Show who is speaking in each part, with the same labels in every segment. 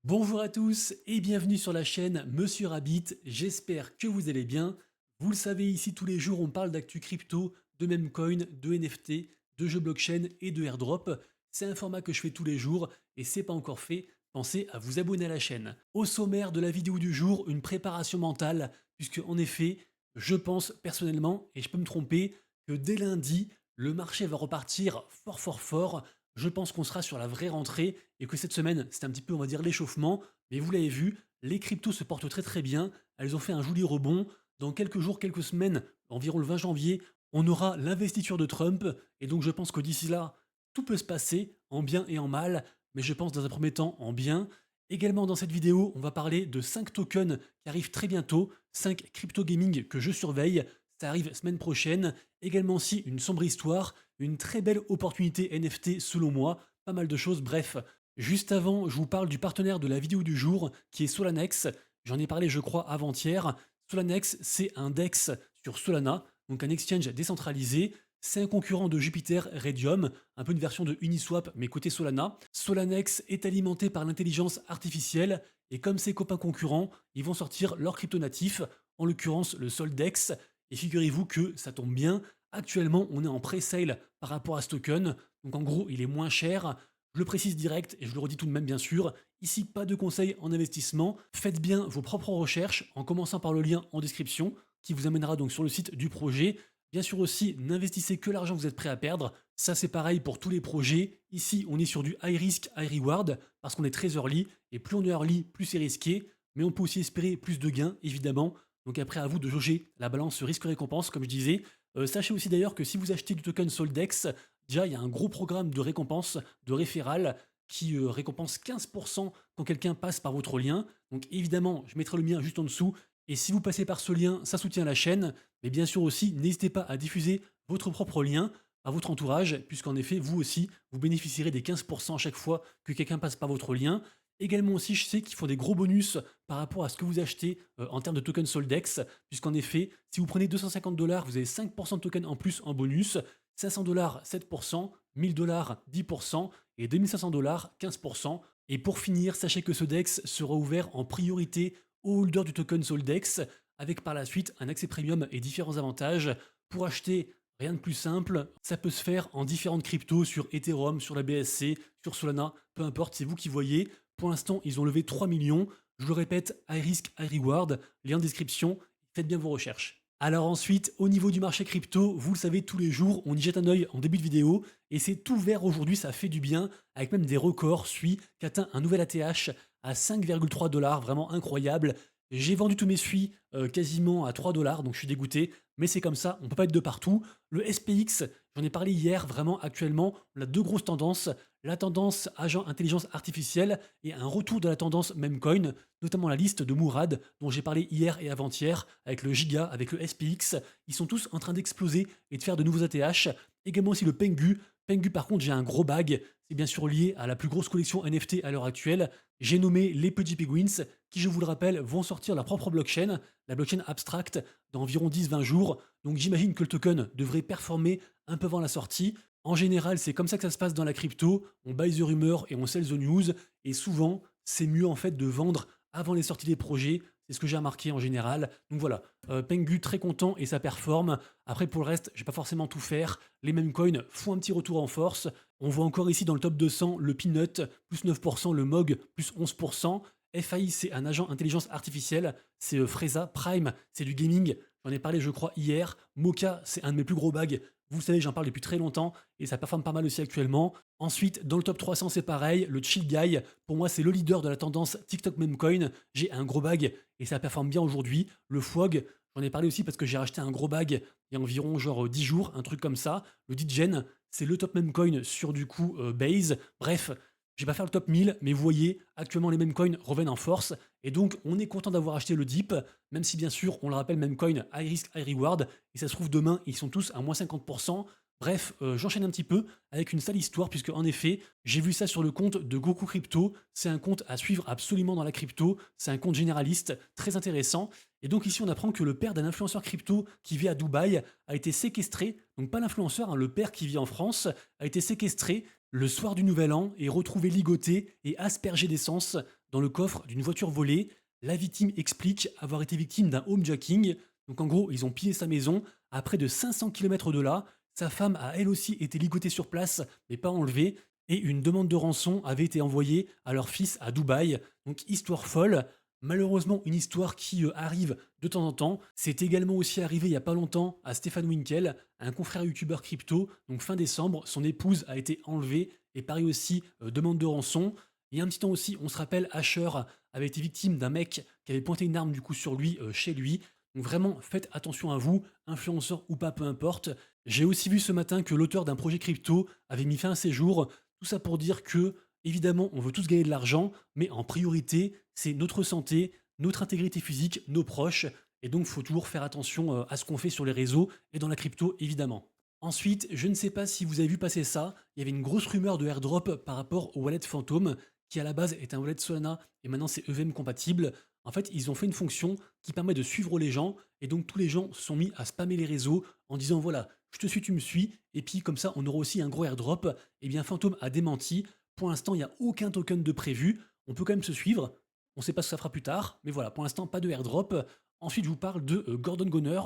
Speaker 1: Bonjour à tous et bienvenue sur la chaîne Monsieur Rabbit, j'espère que vous allez bien. Vous le savez, ici tous les jours on parle d'actu crypto, de memecoin, de NFT, de jeux blockchain et de airdrop. C'est un format que je fais tous les jours et c'est pas encore fait, pensez à vous abonner à la chaîne. Au sommaire de la vidéo du jour, une préparation mentale, puisque en effet, je pense personnellement, et je peux me tromper, que dès lundi, le marché va repartir fort fort fort. Je pense qu'on sera sur la vraie rentrée et que cette semaine, c'est un petit peu, on va dire, l'échauffement. Mais vous l'avez vu, les cryptos se portent très très bien. Elles ont fait un joli rebond. Dans quelques jours, quelques semaines, environ le 20 janvier, on aura l'investiture de Trump. Et donc je pense que d'ici là, tout peut se passer, en bien et en mal. Mais je pense dans un premier temps en bien. Également dans cette vidéo, on va parler de 5 tokens qui arrivent très bientôt, 5 crypto gaming que je surveille. Ça arrive semaine prochaine. Également aussi une sombre histoire, une très belle opportunité NFT selon moi, pas mal de choses, bref. Juste avant, je vous parle du partenaire de la vidéo du jour, qui est Solanex. J'en ai parlé, je crois, avant-hier. Solanex, c'est un DEX sur Solana, donc un exchange décentralisé. C'est un concurrent de Jupiter Radium, un peu une version de Uniswap, mais côté Solana. Solanex est alimenté par l'intelligence artificielle, et comme ses copains concurrents, ils vont sortir leur crypto natif, en l'occurrence le Soldex. Et figurez-vous que ça tombe bien, actuellement on est en pré-sale par rapport à ce token, donc en gros il est moins cher. Je le précise direct et je le redis tout de même bien sûr, ici pas de conseils en investissement, faites bien vos propres recherches en commençant par le lien en description qui vous amènera donc sur le site du projet. Bien sûr aussi, n'investissez que l'argent que vous êtes prêt à perdre, ça c'est pareil pour tous les projets. Ici on est sur du high risk, high reward parce qu'on est très early et plus on est early, plus c'est risqué, mais on peut aussi espérer plus de gains évidemment. Donc après à vous de jauger la balance risque-récompense comme je disais. Sachez aussi d'ailleurs que si vous achetez du token Soldex, déjà, il y a un gros programme de récompense, de référal, qui récompense 15% quand quelqu'un passe par votre lien. Donc évidemment, je mettrai le mien juste en dessous. Et si vous passez par ce lien, ça soutient la chaîne. Mais bien sûr aussi, n'hésitez pas à diffuser votre propre lien à votre entourage, puisqu'en effet, vous aussi, vous bénéficierez des 15% à chaque fois que quelqu'un passe par votre lien. Également aussi, je sais qu'ils font des gros bonus par rapport à ce que vous achetez en termes de token Soldex, puisqu'en effet, si vous prenez 250 $, vous avez 5% de tokens en plus en bonus, 500 $, 7%, 1000 $, 10%, et 2500 $, 15%. Et pour finir, sachez que ce DEX sera ouvert en priorité aux holders du token Soldex, avec par la suite un accès premium et différents avantages. Pour acheter, rien de plus simple, ça peut se faire en différentes cryptos sur Ethereum, sur la BSC, sur Solana, peu importe, c'est vous qui voyez. Pour l'instant, ils ont levé 3 millions. Je le répète, high risk, high reward, lien en description, faites bien vos recherches. Alors ensuite, au niveau du marché crypto, vous le savez, tous les jours, on y jette un œil en début de vidéo, et c'est tout vert aujourd'hui, ça fait du bien, avec même des records, SUI, qui atteint un nouvel ATH à 5,3 $, vraiment incroyable. J'ai vendu tous mes SUI quasiment à 3 $, donc je suis dégoûté, mais c'est comme ça, on peut pas être de partout. Le SPX, j'en ai parlé hier, vraiment actuellement, on a deux grosses tendances, la tendance agent intelligence artificielle et un retour de la tendance memecoin, notamment la liste de Mourad, dont j'ai parlé hier et avant-hier, avec le Giga, avec le SPX, ils sont tous en train d'exploser et de faire de nouveaux ATH. Également aussi le Pengu. Pengu, par contre, j'ai un gros bag. C'est bien sûr lié à la plus grosse collection NFT à l'heure actuelle. J'ai nommé les petits Penguins, qui, je vous le rappelle, vont sortir leur propre blockchain, la blockchain Abstract, dans environ 10-20 jours. Donc j'imagine que le token devrait performer un peu avant la sortie. En général, c'est comme ça que ça se passe dans la crypto. On buy the rumor et on sell the news. Et souvent, c'est mieux en fait de vendre avant les sorties des projets. C'est ce que j'ai remarqué en général. Donc voilà, Pengu très content et ça performe. Après pour le reste, je vais pas forcément tout faire. Les mêmes coins font un petit retour en force. On voit encore ici dans le top 200 le Peanut, plus 9%, le MOG, plus 11%. FAI, c'est un agent intelligence artificielle. C'est Freza Prime, c'est du gaming. J'en ai parlé, je crois, hier. Mocha, c'est un de mes plus gros bags. Vous le savez, j'en parle depuis très longtemps et ça performe pas mal aussi actuellement. Ensuite, dans le top 300, c'est pareil. Le Chill Guy, pour moi, c'est le leader de la tendance TikTok meme coin. J'ai un gros bag et ça performe bien aujourd'hui. Le Fog, j'en ai parlé aussi parce que j'ai racheté un gros bag il y a environ genre 10 jours, un truc comme ça. Le Dgen, c'est le top meme coin sur du coup Base. Bref, je vais pas faire le top 1000, mais vous voyez, actuellement les meme coins reviennent en force. Et donc, on est content d'avoir acheté le Deep, même si bien sûr, on le rappelle, meme coin, high risk, high reward. Et ça se trouve demain, ils sont tous à moins 50%. Bref, j'enchaîne un petit peu avec une sale histoire, puisque en effet, j'ai vu ça sur le compte de Goku Crypto. C'est un compte à suivre absolument dans la crypto. C'est un compte généraliste, très intéressant. Et donc ici, on apprend que le père d'un influenceur crypto qui vit à Dubaï a été séquestré. Donc pas l'influenceur, hein, le père qui vit en France a été séquestré le soir du Nouvel An et retrouvé ligoté et aspergé d'essence dans le coffre d'une voiture volée. La victime explique avoir été victime d'un homejacking. Donc en gros, ils ont pillé sa maison. À près de 500 km de là, sa femme a elle aussi été ligotée sur place, mais pas enlevée. Et une demande de rançon avait été envoyée à leur fils à Dubaï. Donc histoire folle. Malheureusement, une histoire qui arrive de temps en temps. C'est également aussi arrivé il n'y a pas longtemps à Stéphane Winkel, un confrère youtubeur crypto. Donc fin décembre, son épouse a été enlevée et pareil aussi, demande de rançon. Il y a un petit temps aussi, on se rappelle, Asher avait été victime d'un mec qui avait pointé une arme du coup sur lui, chez lui. Donc vraiment, faites attention à vous, influenceur ou pas, peu importe. J'ai aussi vu ce matin que l'auteur d'un projet crypto avait mis fin à ses jours. Tout ça pour dire que, évidemment, on veut tous gagner de l'argent, mais en priorité, c'est notre santé, notre intégrité physique, nos proches. Et donc, il faut toujours faire attention à ce qu'on fait sur les réseaux et dans la crypto, évidemment. Ensuite, je ne sais pas si vous avez vu passer ça, il y avait une grosse rumeur de airdrop par rapport au wallet Phantom, qui à la base est un wallet Solana et maintenant c'est EVM compatible. En fait, ils ont fait une fonction qui permet de suivre les gens et donc tous les gens se sont mis à spammer les réseaux en disant voilà, je te suis, tu me suis, et puis comme ça on aura aussi un gros airdrop. Et bien Phantom a démenti, pour l'instant il n'y a aucun token de prévu, on peut quand même se suivre, on ne sait pas ce que ça fera plus tard, mais voilà, pour l'instant pas de airdrop. Ensuite je vous parle de Gordon Goner.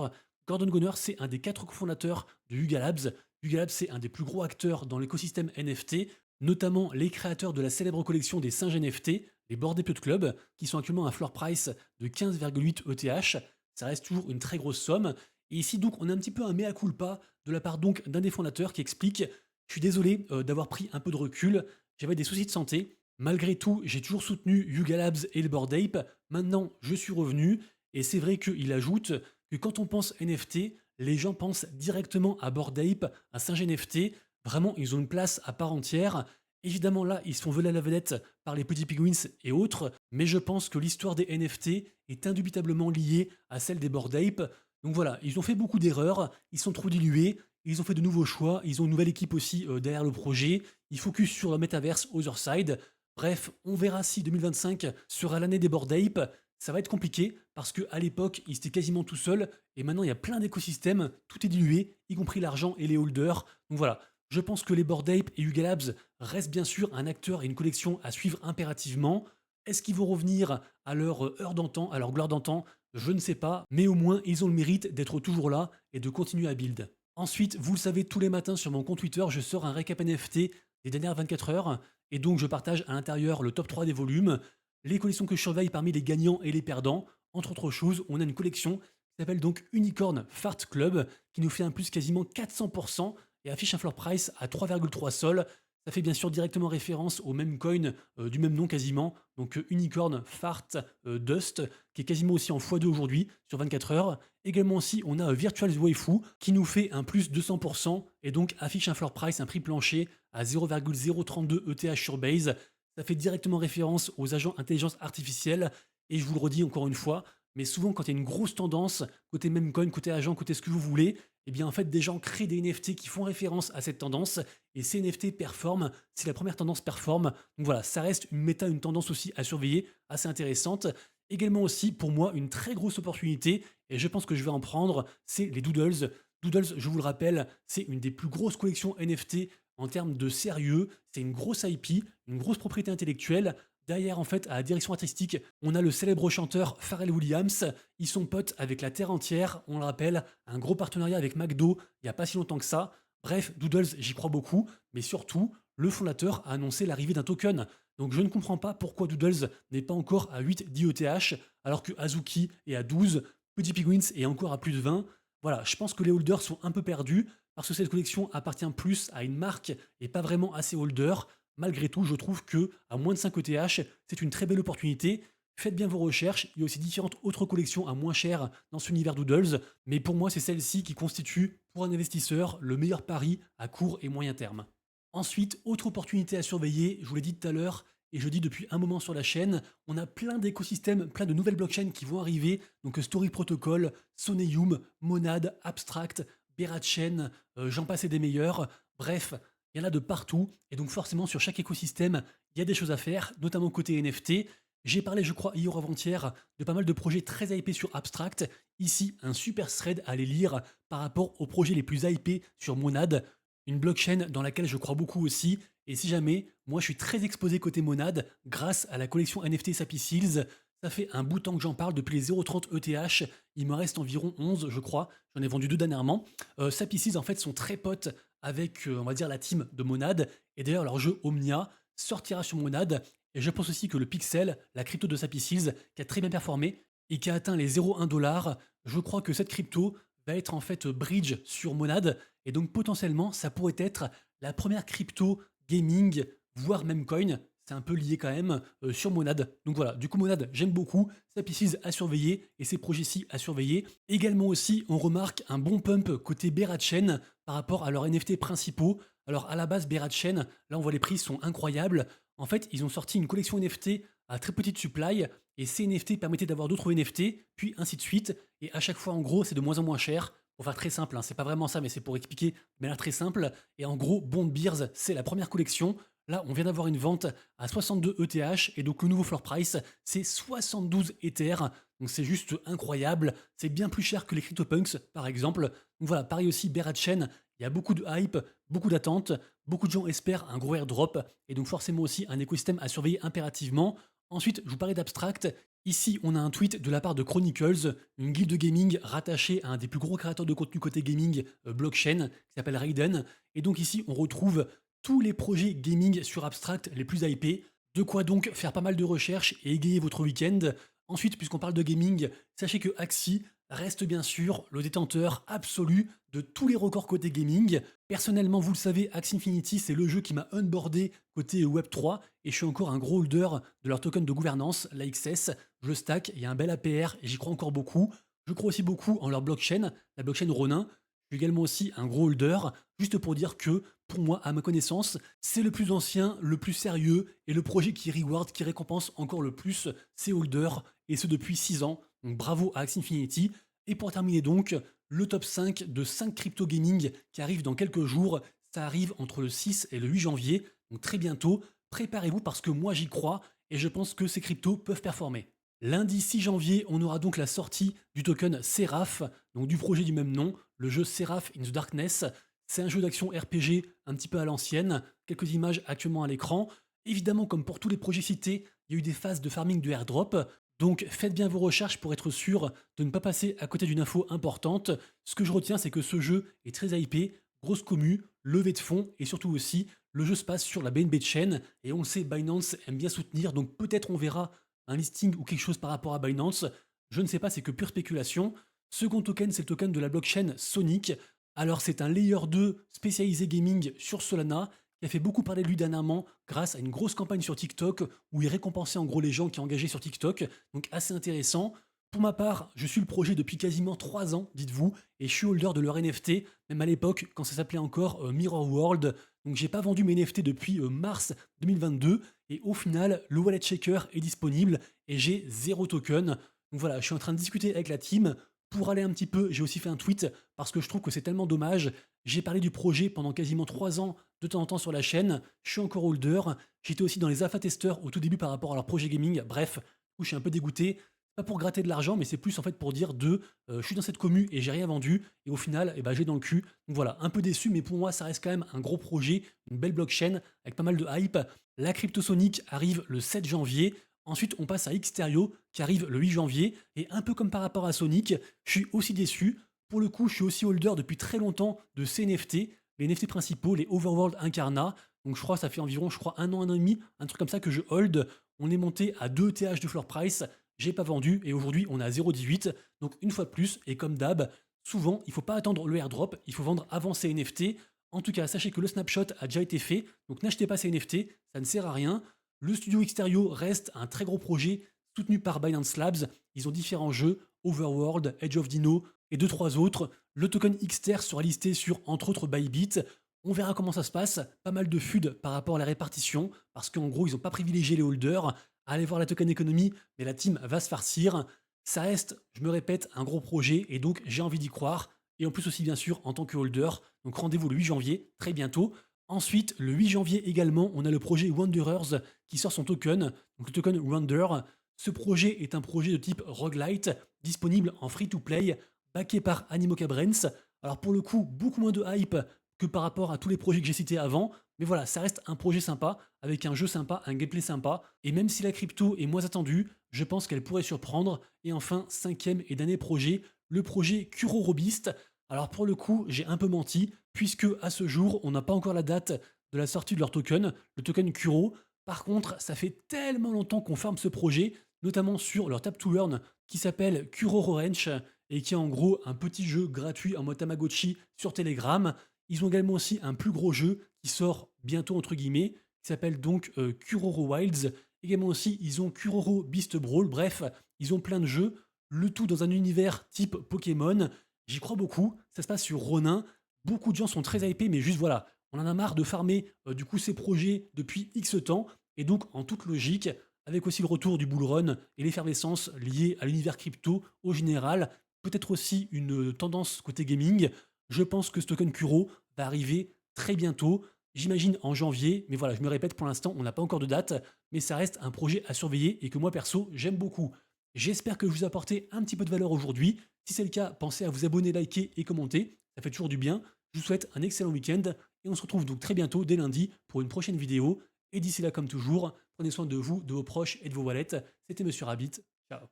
Speaker 1: Gordon Goner, c'est un des 4 cofondateurs de Yuga Labs. Yuga Labs, c'est un des plus gros acteurs dans l'écosystème NFT, notamment les créateurs de la célèbre collection des singes NFT, les Bored Ape Yacht Club, qui sont actuellement à un floor price de 15,8 ETH. Ça reste toujours une très grosse somme. Et ici, donc, on a un petit peu un mea culpa de la part donc d'un des fondateurs qui explique: je suis désolé d'avoir pris un peu de recul, j'avais des soucis de santé. Malgré tout, j'ai toujours soutenu Yuga Labs et le Bored Ape. Maintenant, je suis revenu. Et c'est vrai qu'il ajoute que quand on pense NFT, les gens pensent directement à Bored Ape, à Singe NFT. Vraiment, ils ont une place à part entière. Évidemment, là, ils se font voler à la vedette par les petits Penguins et autres, mais je pense que l'histoire des NFT est indubitablement liée à celle des Bored Ape. Donc voilà, ils ont fait beaucoup d'erreurs, ils sont trop dilués, ils ont fait de nouveaux choix, ils ont une nouvelle équipe aussi derrière le projet, ils focus sur le metaverse Otherside. Bref, on verra si 2025 sera l'année des Bored Ape. Ça va être compliqué parce qu'à l'époque, ils étaient quasiment tout seuls et maintenant il y a plein d'écosystèmes, tout est dilué, y compris l'argent et les holders. Donc voilà, je pense que les Bored Ape et Yuga Labs restent bien sûr un acteur et une collection à suivre impérativement. Est-ce qu'ils vont revenir à leur heure d'antan, à leur gloire d'antan? Je ne sais pas, mais au moins ils ont le mérite d'être toujours là et de continuer à build. Ensuite, vous le savez, tous les matins sur mon compte Twitter, je sors un récap NFT des dernières 24 heures et donc je partage à l'intérieur le top 3 des volumes, les collections que je surveille parmi les gagnants et les perdants. Entre autres choses, on a une collection qui s'appelle donc Unicorn Fart Club qui nous fait un plus quasiment 400% et affiche un floor price à 3,3 sols. Ça fait bien sûr directement référence au même coin du même nom quasiment, donc Unicorn Fart Dust, qui est quasiment aussi en x2 aujourd'hui sur 24 heures. Également aussi, on a Virtual Waifu qui nous fait un plus 200% et donc affiche un floor price, un prix plancher à 0,032 ETH sur base. Ça fait directement référence aux agents intelligence artificielle et je vous le redis encore une fois, mais souvent quand il y a une grosse tendance, côté meme coin, côté agent, côté ce que vous voulez, eh bien en fait des gens créent des NFT qui font référence à cette tendance et ces NFT performent si la première tendance performe. Donc voilà, ça reste une méta, une tendance aussi à surveiller, assez intéressante. Également aussi pour moi une très grosse opportunité et je pense que je vais en prendre, c'est les Doodles. Doodles, je vous le rappelle, c'est une des plus grosses collections NFT en termes de sérieux, c'est une grosse IP, une grosse propriété intellectuelle. Derrière, en fait, à la direction artistique, on a le célèbre chanteur Pharrell Williams. Ils sont potes avec la Terre entière, on le rappelle, un gros partenariat avec McDo il n'y a pas si longtemps que ça. Bref, Doodles, j'y crois beaucoup, mais surtout, le fondateur a annoncé l'arrivée d'un token. Donc je ne comprends pas pourquoi Doodles n'est pas encore à 8-10 ETH, alors que Azuki est à 12, Petit Penguins est encore à plus de 20. Voilà, je pense que les holders sont un peu perdus, parce que cette collection appartient plus à une marque et pas vraiment à ses holders. Malgré tout, je trouve que à moins de 5 ETH, c'est une très belle opportunité. Faites bien vos recherches, il y a aussi différentes autres collections à moins cher dans ce univers Doodles, mais pour moi c'est celle-ci qui constitue, pour un investisseur, le meilleur pari à court et moyen terme. Ensuite, autre opportunité à surveiller, je vous l'ai dit tout à l'heure, et je dis depuis un moment sur la chaîne, on a plein d'écosystèmes, plein de nouvelles blockchains qui vont arriver, donc Story Protocol, Soneum, Monad, Abstract, Berachain, j'en passe et des meilleurs. Bref, il y en a de partout, et donc forcément sur chaque écosystème, il y a des choses à faire, notamment côté NFT. J'ai parlé, je crois, hier ou avant-hier, de pas mal de projets très hypés sur Abstract. Ici, un super thread à les lire par rapport aux projets les plus hypés sur Monad, une blockchain dans laquelle je crois beaucoup aussi, Et si jamais, moi je suis très exposé côté Monad grâce à la collection NFT Sappy Seals. Ça fait un bout de temps que j'en parle depuis les 0,30 ETH. Il me reste environ 11, je crois. J'en ai vendu 2 dernièrement. Sappy Seals, en fait, sont très potes avec, on va dire, la team de Monad. Et d'ailleurs, leur jeu Omnia sortira sur Monad. Et je pense aussi que le Pixel, la crypto de Sappy Seals, qui a très bien performé et qui a atteint les 0,1 $, je crois que cette crypto va être en fait bridge sur Monad. Et donc potentiellement, ça pourrait être la première crypto gaming, voire même coin. C'est un peu lié quand même sur Monad. Donc voilà, du coup Monad, j'aime beaucoup. Sapices à surveiller et ces projets-ci à surveiller. Également aussi, on remarque un bon pump côté Berachain par rapport à leurs NFT principaux. Alors à la base, Berachain, là on voit les prix sont incroyables. En fait, ils ont sorti une collection NFT à très petite supply et ces NFT permettaient d'avoir d'autres NFT, puis ainsi de suite. Et à chaque fois, en gros, c'est de moins en moins cher. Pour faire très simple, hein, c'est pas vraiment ça, mais c'est pour expliquer de manière très simple. Et en gros, Bond Beers, c'est la première collection. Là, on vient d'avoir une vente à 62 ETH et donc le nouveau floor price, c'est 72 Ether. Donc c'est juste incroyable. C'est bien plus cher que les CryptoPunks, par exemple. Donc voilà, pareil aussi, Berachain, il y a beaucoup de hype, beaucoup d'attentes. Beaucoup de gens espèrent un gros airdrop et donc forcément aussi un écosystème à surveiller impérativement. Ensuite, je vous parlais d'Abstract. Ici, on a un tweet de la part de Chronicles, une guilde de gaming rattachée à un des plus gros créateurs de contenu côté gaming blockchain, qui s'appelle Raiden. Et donc ici, on retrouve tous les projets gaming sur Abstract les plus hypés. De quoi donc faire pas mal de recherches et égayer votre week-end. Ensuite, puisqu'on parle de gaming, sachez que Axie reste bien sûr le détenteur absolu de tous les records côté gaming. Personnellement, vous le savez, Axie Infinity, c'est le jeu qui m'a onboardé côté Web3 et je suis encore un gros holder de leur token de gouvernance, l'AXS. Je le stack, il y a un bel APR et j'y crois encore beaucoup. Je crois aussi beaucoup en leur blockchain, la blockchain Ronin. Je suis également aussi un gros holder, juste pour dire que, pour moi, à ma connaissance, c'est le plus ancien, le plus sérieux et le projet qui reward, qui récompense encore le plus ses holders, et ce depuis 6 ans. Donc bravo à Axie Infinity. Et pour terminer donc, le top 5 de 5 crypto gaming qui arrive dans quelques jours. Ça arrive entre le 6 et le 8 janvier, donc très bientôt. Préparez-vous parce que moi j'y crois et je pense que ces cryptos peuvent performer. Lundi 6 janvier, on aura donc la sortie du token Seraph, donc du projet du même nom, le jeu Seraph in the Darkness. C'est un jeu d'action RPG un petit peu à l'ancienne, quelques images actuellement à l'écran. Évidemment, comme pour tous les projets cités, il y a eu des phases de farming de airdrop, donc faites bien vos recherches pour être sûr de ne pas passer à côté d'une info importante. Ce que je retiens, c'est que ce jeu est très hypé, grosse commu, levée de fonds et surtout aussi, le jeu se passe sur la BNB chain et on le sait, Binance aime bien soutenir, donc peut-être on verra un listing ou quelque chose par rapport à Binance. Je ne sais pas, c'est que pure spéculation. Second token, c'est le token de la blockchain Sonic. Alors c'est un layer 2 spécialisé gaming sur Solana qui a fait beaucoup parler de lui dernièrement grâce à une grosse campagne sur TikTok où il récompensait en gros les gens qui engagés sur TikTok. Donc assez intéressant. Pour ma part, je suis le projet depuis quasiment 3 ans, dites-vous, et je suis holder de leur NFT, même à l'époque quand ça s'appelait encore Mirror World. Donc j'ai pas vendu mes NFT depuis mars 2022, et au final, le wallet shaker est disponible et j'ai 0 token. Donc voilà, je suis en train de discuter avec la team. Pour aller un petit peu, j'ai aussi fait un tweet parce que je trouve que c'est tellement dommage. J'ai parlé du projet pendant quasiment 3 ans de temps en temps sur la chaîne. Je suis encore holder. J'étais aussi dans les alpha testeurs au tout début par rapport à leur projet gaming. Bref, je suis un peu dégoûté. Pas pour gratter de l'argent, mais c'est plus en fait pour dire je suis dans cette commu et j'ai rien vendu. Et au final, eh ben, j'ai dans le cul. Donc voilà, un peu déçu, mais pour moi, ça reste quand même un gros projet, une belle blockchain avec pas mal de hype. La CryptoSonic arrive le 7 janvier. Ensuite, on passe à Xterio qui arrive le 8 janvier. Et un peu comme par rapport à Sonic, je suis aussi déçu. Pour le coup, je suis aussi holder depuis très longtemps de ces NFT, les NFT principaux, les Overworld Incarna. Donc je crois que ça fait environ, je crois, un an et demi, un truc comme ça que je hold. On est monté à 2 TH de floor price. J'ai pas vendu et aujourd'hui on est à 0,18. Donc une fois de plus, et comme d'hab, souvent il faut pas attendre le airdrop, il faut vendre avant ces NFT. En tout cas, sachez que le snapshot a déjà été fait, donc n'achetez pas ces NFT, ça ne sert à rien. Le studio Xterio reste un très gros projet soutenu par Binance Labs. Ils ont différents jeux, Overworld, Edge of Dino et 2-3 autres. Le token Xter sera listé sur entre autres Bybit. On verra comment ça se passe. Pas mal de FUD par rapport à la répartition, parce qu'en gros, ils n'ont pas privilégié les holders. Allez voir la token économie, mais la team va se farcir. Ça reste, je me répète, un gros projet, et donc j'ai envie d'y croire. Et en plus aussi, bien sûr, en tant que holder. Donc rendez-vous le 8 janvier, très bientôt. Ensuite, le 8 janvier également, on a le projet Wanderers qui sort son token, donc le token Wander. Ce projet est un projet de type roguelite, disponible en free-to-play, backé par Animoca Brands. Alors pour le coup, beaucoup moins de hype que par rapport à tous les projets que j'ai cités avant. Mais voilà, ça reste un projet sympa, avec un jeu sympa, un gameplay sympa. Et même si la crypto est moins attendue, je pense qu'elle pourrait surprendre. Et enfin, cinquième et dernier projet, le projet Kuro Robist. Alors pour le coup, j'ai un peu menti, puisque à ce jour, on n'a pas encore la date de la sortie de leur token, le token Kuro. Par contre, ça fait tellement longtemps qu'on ferme ce projet, notamment sur leur tap to earn qui s'appelle Kuro Ranch et qui est en gros un petit jeu gratuit en mode Tamagotchi sur Telegram. Ils ont également aussi un plus gros jeu qui sort bientôt entre guillemets, qui s'appelle donc Kuroro Wilds. Également aussi, ils ont Kuroro Beast Brawl. Bref, ils ont plein de jeux, le tout dans un univers type Pokémon. J'y crois beaucoup. Ça se passe sur Ronin. Beaucoup de gens sont très hypés, mais juste voilà, on en a marre de farmer du coup ces projets depuis X temps. Et donc, en toute logique, avec aussi le retour du bull run et l'effervescence liée à l'univers crypto au général, peut-être aussi une tendance côté gaming, je pense que ce token Kuro va arriver très bientôt. J'imagine en janvier, mais voilà, je me répète, pour l'instant, on n'a pas encore de date, mais ça reste un projet à surveiller et que moi, perso, j'aime beaucoup. J'espère que je vous ai apporté un petit peu de valeur aujourd'hui. Si c'est le cas, pensez à vous abonner, liker et commenter. Ça fait toujours du bien. Je vous souhaite un excellent week-end et on se retrouve donc très bientôt, dès lundi, pour une prochaine vidéo. Et d'ici là, comme toujours, prenez soin de vous, de vos proches et de vos wallets. C'était Monsieur Rabbit. Ciao.